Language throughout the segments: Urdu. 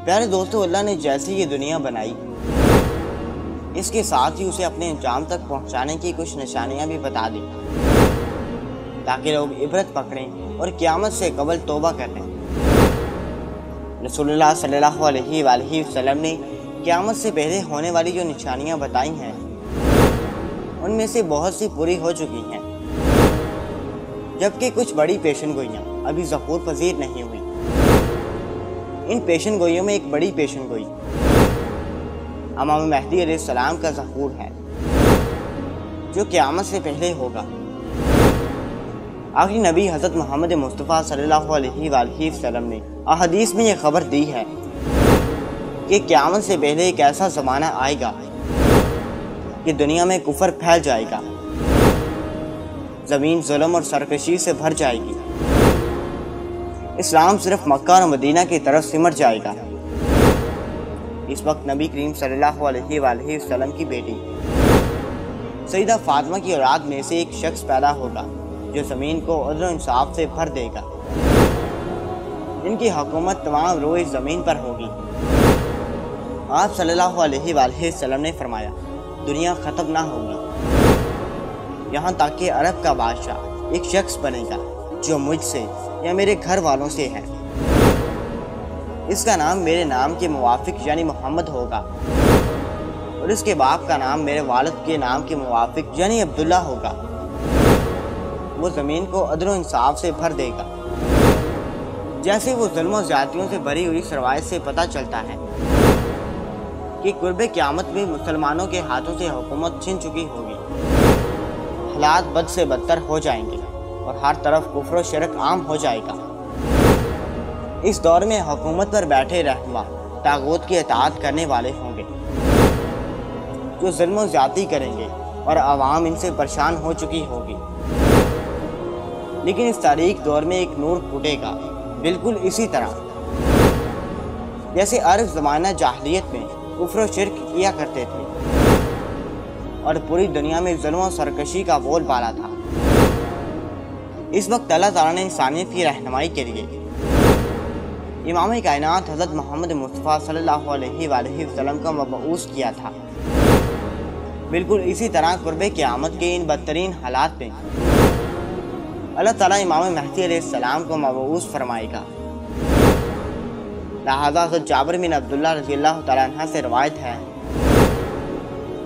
پیارے دوستو، اللہ نے جیسی یہ دنیا بنائی اس کے ساتھ ہی اسے اپنے انجام تک پہنچانے کی کچھ نشانیاں بھی بتا دی تاکہ لوگ عبرت پکڑیں اور قیامت سے قبل توبہ کر لیں۔ رسول اللہ صلی اللہ علیہ وآلہ وسلم نے قیامت سے پہلے ہونے والی جو نشانیاں بتائی ہیں ان میں سے بہت سی پوری ہو چکی ہیں، جبکہ کچھ بڑی پیشن گوئیاں ابھی ظہور پذیر نہیں ہوئی۔ ان پیشن گوئیوں میں ایک بڑی پیشن گوئی امام مہدی علیہ السلام کا ظہور ہے، جو قیامت سے پہلے ہوگا۔ آخری نبی حضرت محمد مصطفیٰ صلی اللہ علیہ وآلہ وسلم نے احادیث میں یہ خبر دی ہے کہ قیامت سے پہلے ایک ایسا زمانہ آئے گا کہ دنیا میں کفر پھیل جائے گا، زمین ظلم اور سرکشی سے بھر جائے گی، اسلام صرف مکہ اور مدینہ کی طرف سمٹ جائے گا۔ اس وقت نبی کریم صلی اللہ علیہ وآلہ وسلم کی بیٹی سیدہ فاطمہ کی اولاد میں سے ایک شخص پیدا ہوگا جو زمین کو عدل و انصاف سے بھر دے گا، جن کی حکومت تمام روئے زمین پر ہوگی۔ آپ صلی اللہ علیہ وآلہ وسلم نے فرمایا، دنیا ختم نہ ہوگی یہاں تک کہ عرب کا بادشاہ ایک شخص بنے گا جو مجھ سے یا میرے گھر والوں سے ہے، اس کا نام میرے نام کے موافق یعنی محمد ہوگا، اور اس کے باپ کا نام میرے والد کے نام کے موافق یعنی عبداللہ ہوگا۔ وہ زمین کو عدل و انصاف سے بھر دے گا، جیسے وہ ظلم و زیادتیوں سے بھری ہوئی روایت سے پتہ چلتا ہے کہ قرب قیامت میں مسلمانوں کے ہاتھوں سے حکومت چھن چکی ہوگی، حالات بد سے بدتر ہو جائیں گے اور ہر طرف کفر و شرک عام ہو جائے گا۔ اس دور میں حکومت پر بیٹھے رہنما طاغوت کی اطاعت کرنے والے ہوں گے جو ظلم و زیادتی کریں گے اور عوام ان سے پریشان ہو چکی ہوگی، لیکن اس تاریک دور میں ایک نور پھوٹے گا، بالکل اسی طرح جیسے عرب زمانہ جاہلیت میں کفر و شرک کیا کرتے تھے اور پوری دنیا میں ظلم و سرکشی کا بول بالا تھا۔ اس وقت اللہ تعالیٰ نے انسانیت کی رہنمائی کے لیے امام کائنات حضرت محمد مصطفیٰ صلی اللہ علیہ وآلہ وسلم کا مبعوث کیا تھا۔ بالکل اسی طرح قرب قیامت کے ان بدترین حالات میں اللہ تعالیٰ امام مہدی علیہ السلام کو مبعوث فرمائے گا۔ لہذا حضرت جابر بن عبداللہ رضی اللہ تعالیٰ عنہ سے روایت ہے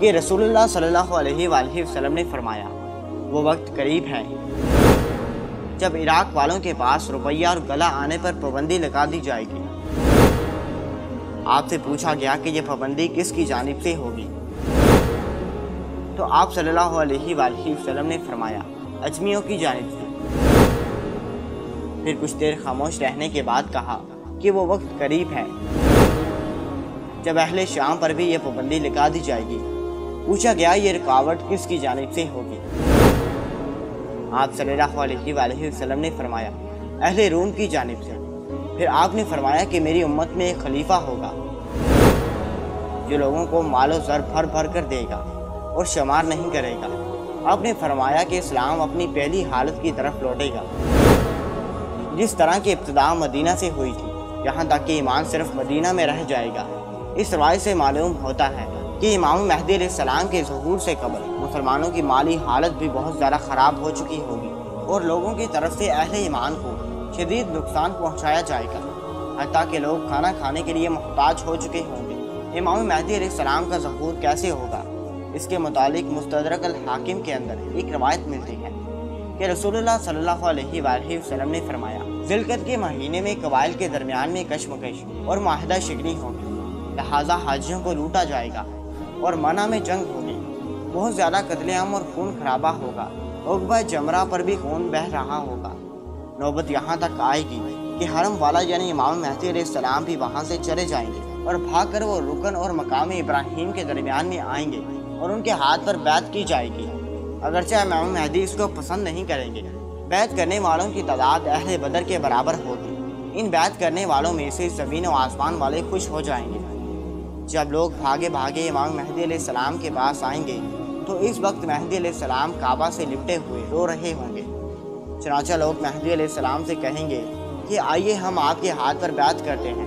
کہ رسول اللہ صلی اللہ علیہ وآلہ وسلم نے فرمایا، وہ وقت قریب ہے جب عراق والوں کے پاس روپیہ اور گلا آنے پر پابندی لگا دی جائے گی۔ آپ سے پوچھا گیا کہ یہ پابندی کس کی جانب سے ہوگی، تو آپ صلی اللہ علیہ وآلہ وسلم نے فرمایا، اجمیوں کی جانب سے۔ پھر کچھ دیر خاموش رہنے کے بعد کہا کہ وہ وقت قریب ہے جب اہل شام پر بھی یہ پابندی لگا دی جائے گی۔ پوچھا گیا یہ رکاوٹ کس کی جانب سے ہوگی؟ آپ صلی اللہ علیہ وآلہ وسلم نے فرمایا، اہل روم کی جانب سے۔ پھر آپ نے فرمایا کہ میری امت میں ایک خلیفہ ہوگا جو لوگوں کو مال و زر بھر بھر کر دے گا اور شمار نہیں کرے گا۔ آپ نے فرمایا کہ اسلام اپنی پہلی حالت کی طرف لوٹے گا، جس طرح کی ابتدا مدینہ سے ہوئی تھی، یہاں تک کہ ایمان صرف مدینہ میں رہ جائے گا۔ اس روایت سے معلوم ہوتا ہے کہ امام مہدی علیہ السلام کے ظہور سے قبل مسلمانوں کی مالی حالت بھی بہت زیادہ خراب ہو چکی ہوگی اور لوگوں کی طرف سے اہل ایمان کو شدید نقصان پہنچایا جائے گا، حتیٰ کہ لوگ کھانا کھانے کے لیے محتاج ہو چکے ہوں گے۔ امام مہدی علیہ السلام کا ظہور کیسے ہوگا؟ اس کے متعلق مستدرک الحاکم کے اندر ایک روایت ملتی ہے کہ رسول اللہ صلی اللہ علیہ وآلہ وسلم نے فرمایا، ذی القعدہ کے مہینے میں قبائل کے درمیان میں کشمکش اور معاہدہ شکنی ہوگی، لہٰذا حاجیوں کو لوٹا جائے گا اور منع میں جنگ ہوگی، بہت زیادہ قتل عام اور خون خرابہ ہوگا، عقبہ جمرہ پر بھی خون بہہ رہا ہوگا۔ نوبت یہاں تک آئے گی کہ حرم والا یعنی امام مہدی علیہ السلام بھی وہاں سے چلے جائیں گے اور بھاگ کر وہ رکن اور مقام ابراہیم کے درمیان میں آئیں گے اور ان کے ہاتھ پر بیعت کی جائے گی، اگرچہ امام مہدی اس کو پسند نہیں کریں گے۔ بیعت کرنے والوں کی تعداد اہل بدر کے برابر ہوگی۔ ان بیعت کرنے والوں میں سے زمین و آسمان والے خوش ہو جائیں گے۔ جب لوگ بھاگے بھاگے امام مہدی علیہ السلام کے پاس آئیں گے تو اس وقت مہدی علیہ السلام کعبہ سے لپٹے ہوئے رو رہے ہوں گے۔ چنانچہ لوگ مہدی علیہ السلام سے کہیں گے کہ آئیے ہم آپ کے ہاتھ پر بیعت کرتے ہیں۔